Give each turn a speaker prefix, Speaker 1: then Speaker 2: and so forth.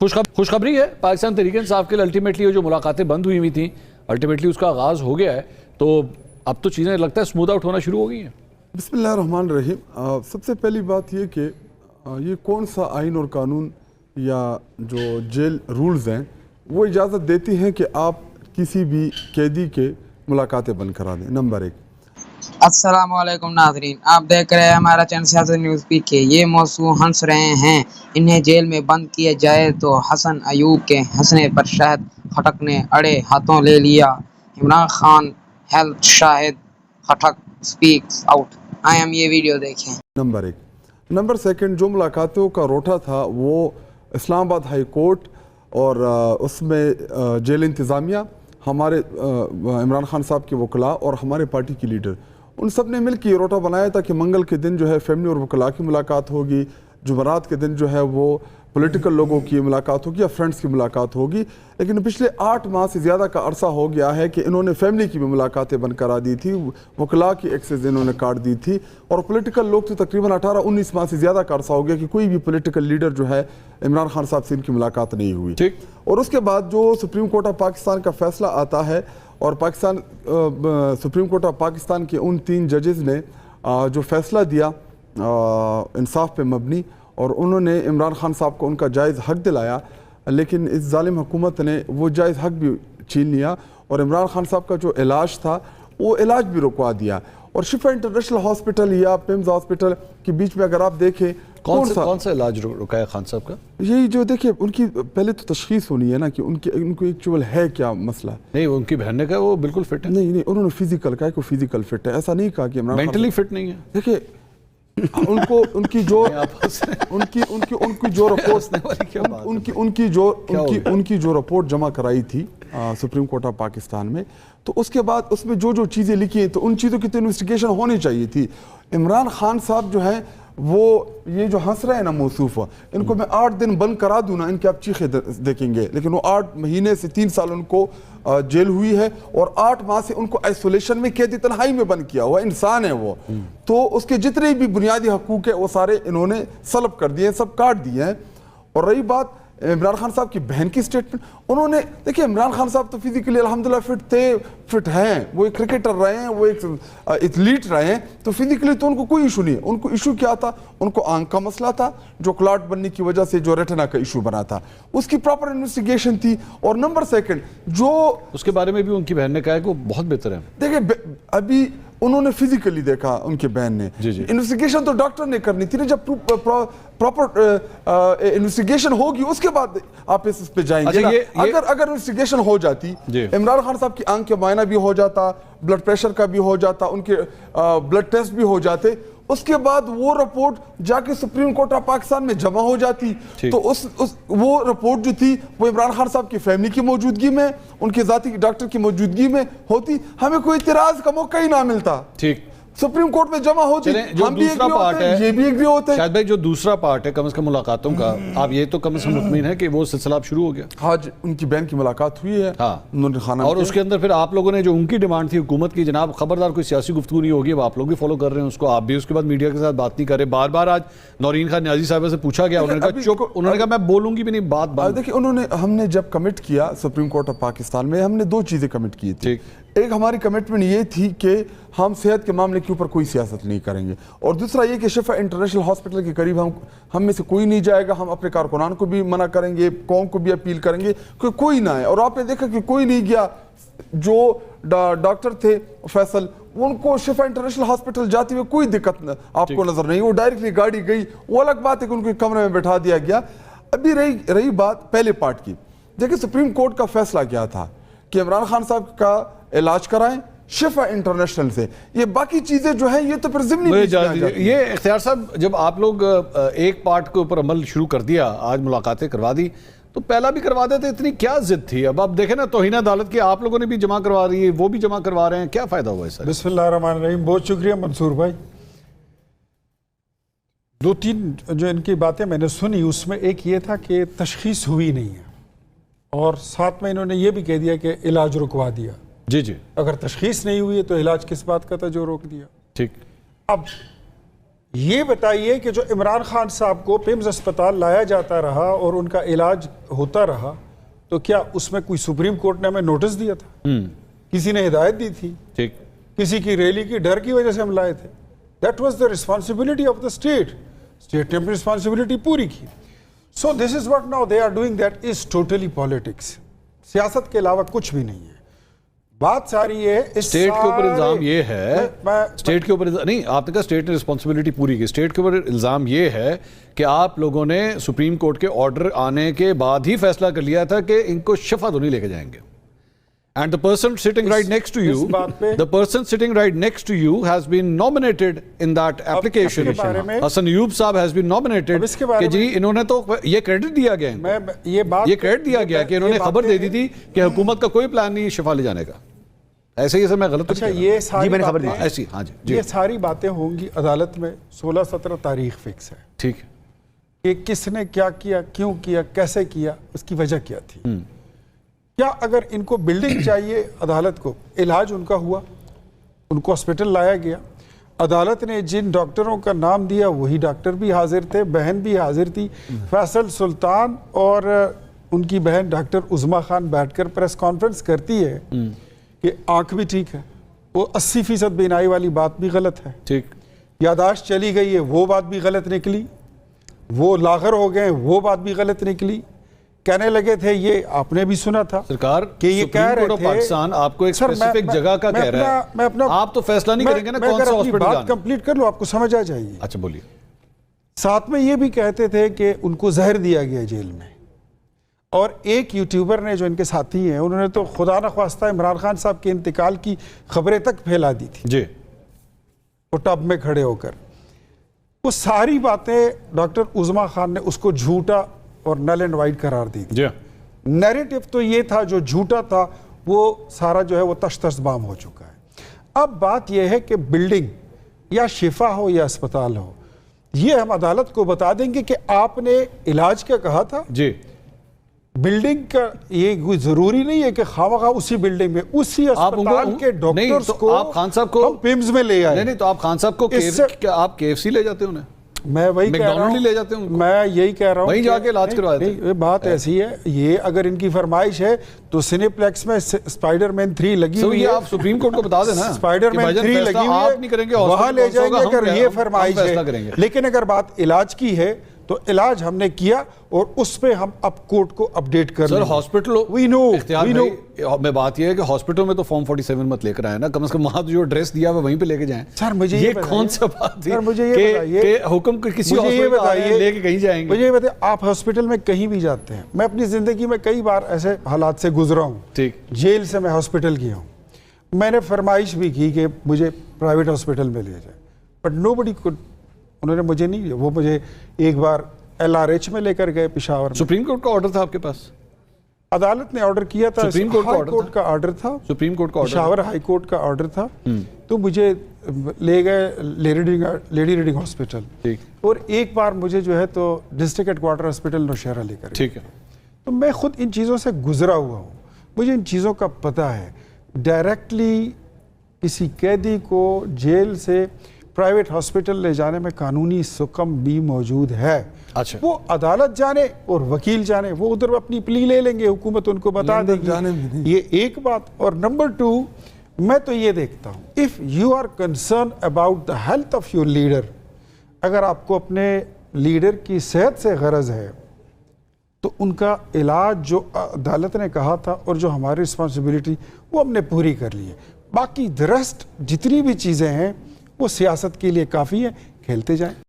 Speaker 1: خوشخبری ہے پاکستان تحریک انصاف کے لیے الٹیمیٹلی جو ملاقاتیں بند ہوئی تھیں الٹیمیٹلی اس کا آغاز ہو گیا ہے، تو اب تو چیزیں لگتا ہے اسموتھ آؤٹ ہونا شروع ہو گئی ہیں۔
Speaker 2: بسم اللہ الرحمن الرحیم۔ سب سے پہلی بات یہ کہ یہ کون سا آئین اور قانون یا جو جیل رولز ہیں وہ اجازت دیتی ہیں کہ آپ کسی بھی قیدی کے ملاقاتیں بند کرا دیں؟ نمبر ایک۔
Speaker 3: السلام علیکم ناظرین، آپ دیکھ رہے ہیں ہمارا چینل سیاست نیوز پی کے۔ یہ موضوع ہنس رہے ہیں، انہیں جیل میں بند کیا جائے تو حسن ایوب کے ہنسنے پر شہد خٹک نے اڑے ہاتھوں لے لیا۔ عمران خان ہیلتھ شاہد خٹک سپیکس آؤٹ۔ آئیں ہم یہ ویڈیو دیکھیں۔
Speaker 2: نمبر ایک۔ نمبر سیکنڈ، جو ملاقاتوں کا روٹا تھا وہ اسلام آباد ہائی کورٹ اور اس میں جیل انتظامیہ، ہمارے عمران خان صاحب کے وکلاء اور ہمارے پارٹی کی لیڈر، ان سب نے مل کے یہ روٹا بنایا تھا کہ منگل کے دن جو ہے فیملی اور وکلاء کی ملاقات ہوگی، جمعرات کے دن جو ہے وہ پولیٹیکل لوگوں کی ملاقات ہوگی یا فرینڈز کی ملاقات ہوگی۔ لیکن پچھلے 8 ماہ سے زیادہ کا عرصہ ہو گیا ہے کہ انہوں نے فیملی کی بھی ملاقاتیں بند کرا دی تھی، وکلاء کی ایکسیس انہوں نے کاٹ دی تھی، اور پولیٹیکل لوگ تو تقریباً 18-19 ماہ سے زیادہ کا عرصہ ہو گیا کہ کوئی بھی پولیٹیکل لیڈر جو ہے عمران خان صاحب سے ان کی ملاقات نہیں ہوئی۔ اور اس کے بعد جو سپریم کورٹ آف پاکستان کا فیصلہ آتا ہے اور سپریم کورٹ آف پاکستان کے ان 3 ججز نے جو فیصلہ دیا انصاف پہ مبنی، اور انہوں نے عمران خان صاحب کو ان کا جائز حق دلایا، لیکن اس ظالم حکومت نے وہ جائز حق بھی چھین لیا اور عمران خان صاحب کا جو علاج تھا وہ علاج بھی رکوا دیا۔ اور شفا انٹرنیشنل ہاسپٹل یا پیمز ہاسپٹل کے بیچ میں اگر آپ دیکھیں
Speaker 1: کون سا علاج رکایا خان صاحب کا؟
Speaker 2: یہی جو دیکھیں ان کی پہلے تو تشخیص ہونی ہے نا کہ ان کو ایکچوئل ہے کیا مسئلہ۔
Speaker 1: نہیں، ان کی بہن نے کہا وہ بالکل فٹ ہے۔
Speaker 2: نہیں، انہوں نے فزیکل کہا کہ وہ فزیکل فٹ ہے، ایسا نہیں کہا کہ عمران
Speaker 1: مینٹلی فٹ نہیں ہے۔
Speaker 2: دیکھیں ان کی جو رپورٹ جمع کرائی تھی سپریم کورٹ آف پاکستان میں، تو اس کے بعد اس میں جو چیزیں لکھی ہیں تو ان چیزوں کی تو انویسٹیگیشن ہونی چاہیے تھی۔ عمران خان صاحب جو ہیں وہ یہ جو ہنس رہے ہیں نا موصوف، ان کو میں 8 دن بند کرا دوں نا، ان کے آپ چیخیں دیکھیں گے، لیکن وہ 8 مہینے سے 3 سال ان کو جیل ہوئی ہے اور 8 ماہ سے ان کو آئسولیشن میں قیدی تنہائی میں بند کیا ہوا انسان ہے وہ، تو اس کے جتنے بھی بنیادی حقوق ہیں وہ سارے انہوں نے سلب کر دیے ہیں، سب کاٹ دیے ہیں۔ اور رہی بات عمران خان صاحب کی بہن کی سٹیٹمنٹ، انہوں نے دیکھیں عمران خان صاحب تو فزیکلی الحمدللہ فٹ ہیں، وہ ایک کرکٹر رہے ہیں، وہ ایک ایتھلیٹ رہے ہیں، تو فزیکلی تو ان کو کوئی ایشو نہیں ہے۔ ان کو ایشو کیا تھا؟ ان کو آنکھ کا مسئلہ تھا جو کلاٹ بننے کی وجہ سے جو ریٹنا کا ایشو بنا تھا، اس کی پراپر انویسٹیگیشن تھی۔ اور نمبر سیکنڈ جو اس
Speaker 1: کے بارے میں بھی ان کی بہن نے کہا ہے کہ وہ بہت بہتر ہے۔
Speaker 2: دیکھیں ابھی انہوں نے فزیکلی دیکھا ان کے بہن نے، انویسٹیگیشن تو ڈاکٹر نے کرنی تھی نا، جب پراپر انویسٹیگیشن ہوگی اس کے بعد آپ اس پہ جائیں گے۔ اگر انویسٹیگیشن ہو جاتی، عمران خان صاحب کی آنکھ کا معائنہ بھی ہو جاتا، بلڈ پریشر کا بھی ہو جاتا، ان کے بلڈ ٹیسٹ بھی ہو جاتے، اس کے بعد وہ رپورٹ جا کے سپریم کورٹ آف پاکستان میں جمع ہو جاتی، تو وہ رپورٹ جو تھی وہ عمران خان صاحب کی فیملی کی موجودگی میں، ان کے ذاتی ڈاکٹر کی موجودگی میں ہوتی، ہمیں کوئی اعتراض کا موقع ہی نہ ملتا، سپریم کورٹ میں جمع ہوتی، ہم بھی ایگری ہوتے ہیں، یہ بھی ایگری ہوتے ہیں۔
Speaker 1: شاید بھائی جو دوسرا پارٹ ہے کم از کم ملاقاتوں کا، آپ یہ تو کم از کم مطمئن ہے کہ وہ سلسلہ اب شروع ہو گیا؟
Speaker 2: ہاں، ان کی بہن کی ملاقات ہوئی ہے،
Speaker 1: اور اس کے اندر پھر آپ لوگوں نے جو ان کی ڈیمانڈ تھی حکومت کی، جناب خبردار کوئی سیاسی گفتگو نہیں ہوگی، اب آپ لوگ بھی فالو کر رہے ہیں اس کو، آپ بھی اس کے بعد میڈیا کے ساتھ بات نہیں کر رہے، بار بار آج نورین خان نیازی صاحبہ سے پوچھا گیا، انہوں نے کہا چپ، انہوں نے کہا میں بولوں گی بھی نہیں، بات بند۔
Speaker 2: دیکھیں ہم نے جب کمٹ کیا سپریم کورٹ آف پاکستان میں، ہم نے 2 چیزیں کمٹ کی تھی۔ ایک ہماری کمٹمنٹ یہ تھی کہ ہم صحت کے معاملے کے اوپر کوئی سیاست نہیں کریں گے، اور دوسرا یہ کہ شفا انٹرنیشنل ہاسپٹل کے قریب ہم میں سے کوئی نہیں جائے گا، ہم اپنے کارکنان کو بھی منع کریں گے، قوم کو بھی اپیل کریں گے کہ کوئی نہ آئے۔ اور آپ نے دیکھا کہ کوئی نہیں گیا، جو ڈاکٹر تھے فیصل، ان کو شفا انٹرنیشنل ہاسپٹل جاتے ہوئے کوئی دقت آپ کو نظر نہیں، وہ ڈائریکٹلی گاڑی گئی، وہ الگ بات ہے کہ ان کو کمرے میں بٹھا دیا گیا۔ ابھی رہی بات پہلے پارٹ کی، دیکھیں سپریم کورٹ کا فیصلہ کیا تھا کہ عمران خان صاحب کا علاج کرائیں شفا انٹرنیشنل سے، یہ باقی چیزیں جو ہیں یہ تو پھر ضمنی
Speaker 1: یہ اختیار صاحب جب آپ لوگ ایک پارٹ کے اوپر عمل شروع کر دیا، آج ملاقاتیں کروا دی، تو پہلا بھی کروا دیتے، اتنی کیا ضد تھی؟ اب آپ دیکھیں نا توہین عدالت کی آپ لوگوں نے بھی جمع کروا رہی ہے، وہ بھی جمع کروا رہے ہیں، کیا فائدہ ہوا اس سے؟
Speaker 4: بسم اللہ الرحمن الرحیم، بہت شکریہ منصور بھائی۔ 2-3 جو ان کی باتیں میں نے سنی، اس میں ایک یہ تھا کہ تشخیص ہوئی نہیں ہے، اور ساتھ میں انہوں نے یہ بھی کہہ دیا کہ علاج رکوا دیا۔
Speaker 1: جی اگر
Speaker 4: تشخیص نہیں ہوئی ہے تو علاج کس بات کا تھا جو روک دیا؟
Speaker 1: ٹھیک۔
Speaker 4: اب یہ بتائیے کہ جو عمران خان صاحب کو پیمز اسپتال لایا جاتا رہا اور ان کا علاج ہوتا رہا تو کیا اس میں کوئی سپریم کورٹ نے ہمیں نوٹس دیا تھا؟ کسی نے ہدایت دی تھی؟
Speaker 1: ٹھیک.
Speaker 4: کسی کی ریلی کی ڈر کی وجہ سے ہم لائے تھے؟ That was the responsibility of the state. State نے اپنی ریسپانسبلٹی پوری کی. So this is what now they are doing. That is totally politics. سیاست کے علاوہ کچھ بھی نہیں ہے. بات ساری ہے
Speaker 1: اسٹیٹ کے اوپر الزام یہ ہے, اسٹیٹ کے اوپر نہیں, آپ نے کہا اسٹیٹ نے رسپانسبلٹی پوری کی. اسٹیٹ کے اوپر الزام یہ ہے کہ آپ لوگوں نے سپریم کورٹ کے آرڈر آنے کے بعد ہی فیصلہ کر لیا تھا کہ ان کو شفا تو نہیں لے کے جائیں گے. And the person sitting right next to you, the person sitting right next to you has been nominated in that application. Hassan Ayub صاحب has been nominated کہ جی انہوں نے تو یہ کریڈٹ دیا گیا ہے, یہ کریڈٹ دیا گیا کہ انہوں نے خبر دے دی تھی کہ حکومت کا کوئی پلان نہیں شفا لے جانے کا. ایسے ہی سر میں غلط
Speaker 4: یہ ساری باتیں ہوں گی عدالت میں. 16-17 تاریخ فکس ہے.
Speaker 1: ٹھیک ہے
Speaker 4: کہ کس نے کیا کیا, کیوں کیا, کیسے کیا, اس کی وجہ کیا تھی. کیا اگر ان کو بلڈنگ چاہیے عدالت کو, علاج ان کا ہوا, ان کو ہاسپٹل لایا گیا, عدالت نے جن ڈاکٹروں کا نام دیا وہی ڈاکٹر بھی حاضر تھے, بہن بھی حاضر تھی, فیصل سلطان اور ان کی بہن ڈاکٹر عظما خان بیٹھ کر پریس کانفرنس کرتی ہے کہ آنکھ بھی ٹھیک ہے, وہ 80% بینائی والی بات بھی غلط ہے,
Speaker 1: ٹھیک,
Speaker 4: یاداشت چلی گئی ہے وہ بات بھی غلط نکلی, وہ لاغر ہو گئے وہ بات بھی غلط نکلی. کہنے لگے تھے, یہ آپ نے بھی سنا تھا
Speaker 1: سرکار
Speaker 4: کہ یہ کہہ رہے تھے
Speaker 1: پاکستان آپ کو ایک اسپیسیفک جگہ کا کہہ رہا ہے, آپ تو فیصلہ نہیں کریں گے نا کون سا ہاسپٹل جانا.
Speaker 4: بات کمپلیٹ کر لو, آپ کو سمجھ آ جائے گی.
Speaker 1: اچھا بولیے.
Speaker 4: ساتھ میں یہ بھی کہتے تھے کہ ان کو زہر دیا گیا جیل میں, اور ایک یوٹیوبر نے جو ان کے ساتھی ہیں انہوں نے تو خدا نخواستہ عمران خان صاحب کے انتقال کی خبریں تک پھیلا دی تھی
Speaker 1: جی,
Speaker 4: وہ ٹب میں کھڑے ہو کر. وہ ساری باتیں ڈاکٹر عظما خان نے اس کو جھوٹا اور نل اینڈ وائٹ قرار دی تھی. نیریٹو تو یہ تھا, جو جھوٹا تھا وہ سارا جو ہے وہ تش تش بام ہو چکا ہے. اب بات یہ ہے کہ بلڈنگ یا شفا ہو یا اسپتال ہو, یہ ہم عدالت کو بتا دیں گے کہ آپ نے علاج کیا کہا تھا.
Speaker 1: جی,
Speaker 4: بلڈنگ کا یہ کوئی ضروری نہیں ہے کہ خواہ اسی بلڈنگ میں اسی اسپتال کے ڈاکٹرز کو
Speaker 1: آپ خان صاحب کو
Speaker 4: پیمز میں لے آئے.
Speaker 1: نہیں تو آپ خان صاحب کو آپ KFC لے جاتے انہیں,
Speaker 4: میں وہی کہہ رہا ہوں,
Speaker 1: لے جاتے ہیں,
Speaker 4: میں یہی کہہ رہا ہوں
Speaker 1: وہیں جا کے علاج کرواتے ہیں.
Speaker 4: بات ایسی ہے, یہ اگر ان کی فرمائش ہے تو سینی پلیکس میں اسپائڈر مین 3 لگی ہوئی ہے,
Speaker 1: آپ سپریم کورٹ کو بتا دینا
Speaker 4: اسپائڈر مین 3 لگی ہوئی ہے, وہاں لے جائیں گے اگر یہ فرمائش ہے. لیکن اگر بات علاج کی ہے تو علاج ہم نے کیا اور اس پہ ہم اب کورٹ کو اپڈیٹ کر
Speaker 1: سر. ہاسپٹل
Speaker 4: وی نو
Speaker 1: میں بات یہ ہے کہ ہاسپٹل میں تو فارم 47 مت لے کر آئے نا, کم از کم وہاں جو ایڈریس دیا ہے وہیں پہ لے کے جائیں.
Speaker 4: سر مجھے
Speaker 1: یہ کون سا بات ہے کہ حکم کسی ہاسپٹل لے کے کہیں جائیں گے.
Speaker 4: مجھے یہ بتائیے, آپ ہاسپٹل میں کہیں بھی جاتے ہیں, میں اپنی زندگی میں کئی بار ایسے حالات سے گزرا ہوں,
Speaker 1: ٹھیک,
Speaker 4: جیل سے میں ہاسپٹل گیا ہوں, میں نے فرمائش بھی کی کہ مجھے پرائیویٹ ہاسپٹل میں لے جائے, بٹ نو بڈی کوڈ, انہوں نے مجھے نہیں لیا. وہ مجھے ایک بار LRH میں لے کر گئے پشاور میں.
Speaker 1: سپریم کورٹ کا آرڈر تھا آپ کے پاس,
Speaker 4: عدالت نے آرڈر کیا تھا,
Speaker 1: سپریم
Speaker 4: کورٹ کا آرڈر تھا,
Speaker 1: سپریم کورٹ کا
Speaker 4: پشاور ہائی کورٹ کا آرڈر تھا, تو مجھے لے گئے لیڈی ریڈنگ ہاسپٹل, اور ایک بار مجھے جو ہے تو district head quarter hospital Nowshera لے کر.
Speaker 1: ٹھیک ہے,
Speaker 4: تو میں خود ان چیزوں سے گزرا ہوا ہوں, مجھے ان چیزوں کا پتہ ہے. ڈائریکٹلی کسی قیدی کو جیل سے پرائیویٹ ہاسپٹل لے جانے میں قانونی سکم بھی موجود ہے.
Speaker 1: اچھا,
Speaker 4: وہ عدالت جانے اور وکیل جانے, وہ ادھر اپنی پلی لے لیں گے, حکومت ان کو بتا دے گی. یہ ایک بات. اور نمبر 2, میں تو یہ دیکھتا ہوں, if you are concerned about the health of your leader, اگر آپ کو اپنے لیڈر کی صحت سے غرض ہے تو ان کا علاج جو عدالت نے کہا تھا اور جو ہماری رسپانسبلٹی وہ ہم نے پوری کر لی ہے. باقی درست جتنی بھی چیزیں ہیں وہ سیاست کے لیے کافی ہیں, کھیلتے جائیں.